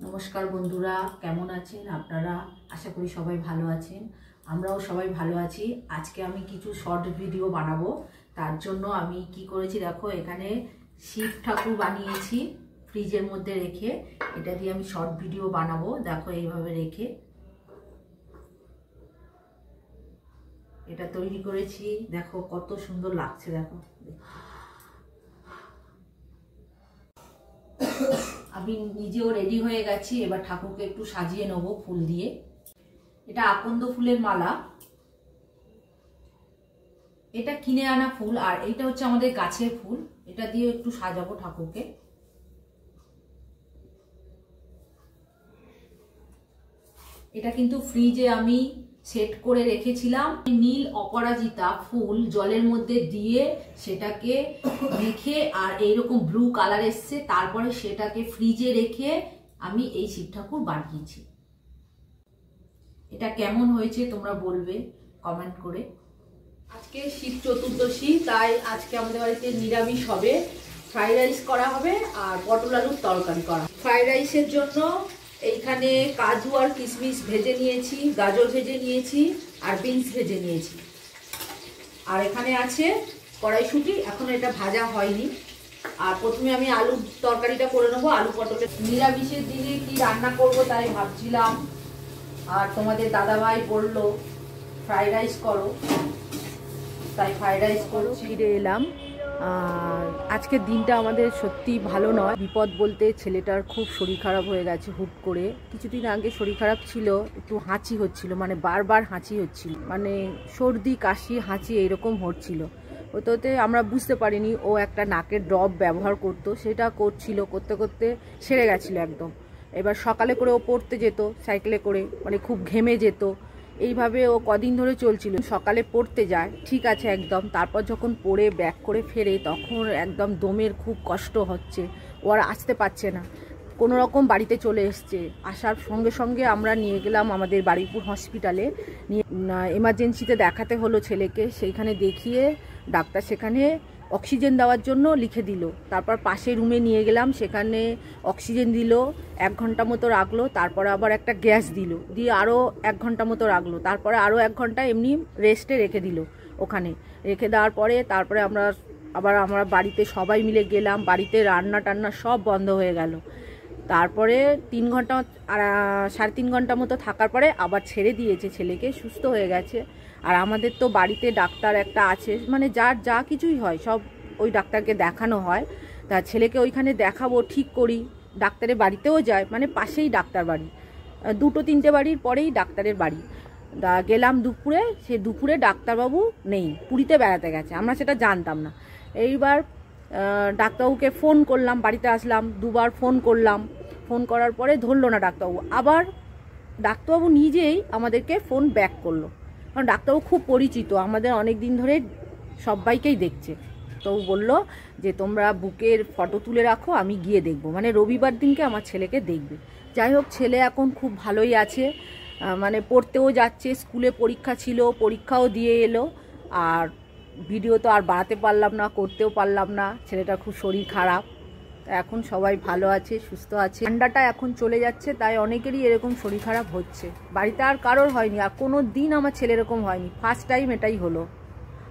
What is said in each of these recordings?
নমস্কার বন্ধুরা, কেমন আছেন আপনারা? আশা করি সবাই ভালো আছেন। আমরাও সবাই ভালো আছি। আজকে আমি কিছু শর্ট ভিডিও বানাবো। তার জন্য আমি কি করেছি দেখো, এখানে শিব ঠাকুর বানিয়েছি ফ্রিজের মধ্যে রেখে। এটা দিয়ে আমি শর্ট ভিডিও বানাবো। দেখো এইভাবে রেখে এটা তৈরি করেছি। দেখো কত সুন্দর লাগছে। দেখো আমি নিজেও রেডি হয়ে গেছি। এবার ঠাকুরকে একটু সাজিয়ে নেব ফুল দিয়ে। এটা আকন্দ ফুলের মালা, এটা কিনে আনা ফুল, আর এইটা হচ্ছে আমাদের গাছের ফুল। এটা দিয়ে একটু সাজাবো ঠাকুরকে। এটা কিন্তু ফ্রিজে আমি সেট করে রেখেছিলাম। নীল অপরাজিতা ফুল জলের মধ্যে দিয়ে সেটাকে মেখে, আর এইরকম ব্লু কালার এসছে, তারপরে সেটাকে ফ্রিজে রেখে আমি এই শিব ঠাকুর বানিয়েছি। এটা কেমন হয়েছে তোমরা বলবে কমেন্ট করে। আজকে শিব চতুর্দশী, তাই আজকে আমাদের বাড়িতে নিরামিষ হবে। ফ্রাইড রাইস করা হবে আর পটল আলুর তরকারি করা। ফ্রাইড রাইসের জন্য এইখানে কাজু আর কিশমিশ ভেজে নিয়েছি, গাজর ভেজে নিয়েছি, আর বিনস ভেজে নিয়েছি। আর এখানে আছে কড়াইশুঁটি, এখনো এটা ভাজা হয়নি। আর প্রথমে আমি আলুর তরকারিটা করে নেবো। আলু পটলের নিরামিষের দিনে কি রান্না করব তাই ভাবছিলাম। আর তোমাদের দাদাভাই বললো ফ্রাইড রাইস করো, তাই ফ্রাইড রাইস করছি। ফিরে এলাম। আর আজকের দিনটা আমাদের সত্যি ভালো নয়। বিপদ বলতে ছেলেটার খুব শরীর খারাপ হয়ে গেছে হুট করে। কিছুদিন আগে শরীর খারাপ ছিল, একটু হাঁচি হচ্ছিল, মানে বারবার হাঁচি হচ্ছিল, মানে সর্দি কাশি হাঁচি এইরকম হচ্ছিল। ওতে আমরা বুঝতে পারিনি ও একটা নাকের ড্রপ ব্যবহার করতো, সেটা করতে করতে সেরে গেছিলো একদম। এবার সকালে করে ও পড়তে যেত সাইকেলে করে, মানে খুব ঘেমে যেত। এইভাবে ও কদিন ধরে চলছিল। সকালে পড়তে যায় ঠিক আছে একদম, তারপর যখন পড়ে ব্যাক করে ফেরে তখন একদম দমের খুব কষ্ট হচ্ছে, ও আর আসতে পারছে না। কোনো রকম বাড়িতে চলে এসছে। আসার সঙ্গে সঙ্গে আমরা নিয়ে গেলাম আমাদের বারুইপুর হসপিটালে। নিয়ে এমার্জেন্সিতে দেখাতে হলো ছেলেকে। সেইখানে দেখিয়ে ডাক্তার সেখানে অক্সিজেন দেওয়ার জন্য লিখে দিল। তারপর পাশের রুমে নিয়ে গেলাম, সেখানে অক্সিজেন দিল, 1 ঘন্টা মতো রাখলো। তারপরে আবার একটা গ্যাস দিল, দিয়ে আরও 1 ঘন্টা মতো রাখলো। তারপরে আরও 1 ঘন্টা এমনি রেস্টে রেখে দিল। ওখানে রেখে দেওয়ার পরে তারপরে আমরা বাড়িতে সবাই মিলে গেলাম। বাড়িতে রান্না টান্না সব বন্ধ হয়ে গেল। তারপরে 3 ঘন্টা 3.5 ঘন্টা মতো থাকার পরে আবার ছেড়ে দিয়েছে ছেলেকে, সুস্থ হয়ে গেছে। আর আমাদের তো বাড়িতে ডাক্তার একটা আছে, মানে যার যা কিছুই হয় সব ওই ডাক্তারকে দেখানো হয়। তা ছেলেকে ওইখানে দেখাবো ঠিক করি। ডাক্তারের বাড়িতেও যায়, মানে পাশেই ডাক্তার বাড়ি, 2-3টে বাড়ির পরেই ডাক্তারের বাড়ি। গেলাম দুপুরে, সে দুপুরে ডাক্তারবাবু নেই, পুরীতে বেড়াতে গেছে। আমরা সেটা জানতাম না। এইবার ডাক্তারবাবুকে ফোন করলাম, বাড়িতে আসলাম, 2বার ফোন করলাম। ফোন করার পরে ধরলো না ডাক্তারবাবু। আবার ডাক্তারবাবু নিজেই আমাদেরকে ফোন ব্যাক করলো, কারণ ডাক্তারবাবু খুব পরিচিত, আমাদের অনেক দিন ধরে সবাইকেই দেখছে। তো বললো যে তোমরা বুকের ফটো তুলে রাখো, আমি গিয়ে দেখবো, মানে রবিবার দিনকে আমার ছেলেকে দেখবে। যাই হোক, ছেলে এখন খুব ভালোই আছে, মানে পড়তেও যাচ্ছে। স্কুলে পরীক্ষা ছিল, পরীক্ষাও দিয়ে এলো। আর ভিডিও তো আর বাড়াতে পারলাম না, করতেও পারলাম না, ছেলেটা খুব শরীর খারাপ। এখন সবাই ভালো আছে, সুস্থ আছে। ঠান্ডাটা এখন চলে যাচ্ছে, তাই অনেকেরই এরকম শরীর খারাপ হচ্ছে। বাড়িতে আর কারোর হয়নি, আর কোনো দিন আমার ছেলে এরকম হয়নি, ফার্স্ট টাইম এটাই হলো।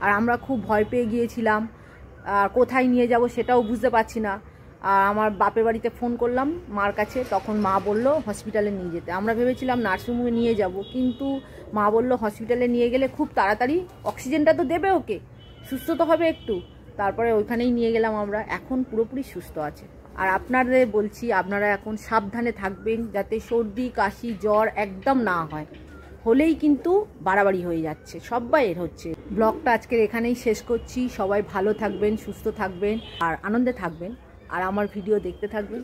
আর আমরা খুব ভয় পেয়ে গিয়েছিলাম, আর কোথায় নিয়ে যাব সেটাও বুঝতে পারছি না। আর আমার বাপের বাড়িতে ফোন করলাম মার কাছে, তখন মা বলল হসপিটালে নিয়ে যেতে। আমরা ভেবেছিলাম নার্সিংহোমে নিয়ে যাব, কিন্তু মা বলল হসপিটালে নিয়ে গেলে খুব তাড়াতাড়ি অক্সিজেনটা তো দেবে ওকে, সুস্থ তো হবে একটু। তারপরে ওইখানেই নিয়ে গেলাম আমরা, এখন পুরোপুরি সুস্থ আছে। আর আপনাদের বলছি আপনারা এখন সাবধানে থাকবেন, যাতে সর্দি কাশি জ্বর একদম না হয়। হলেই কিন্তু বাড়াবাড়ি হয়ে যাচ্ছে, সবাইয়ের হচ্ছে। ব্লগটা আজকের এখানেই শেষ করছি। সবাই ভালো থাকবেন, সুস্থ থাকবেন, আর আনন্দে থাকবেন, আর আমার ভিডিও দেখতে থাকবেন।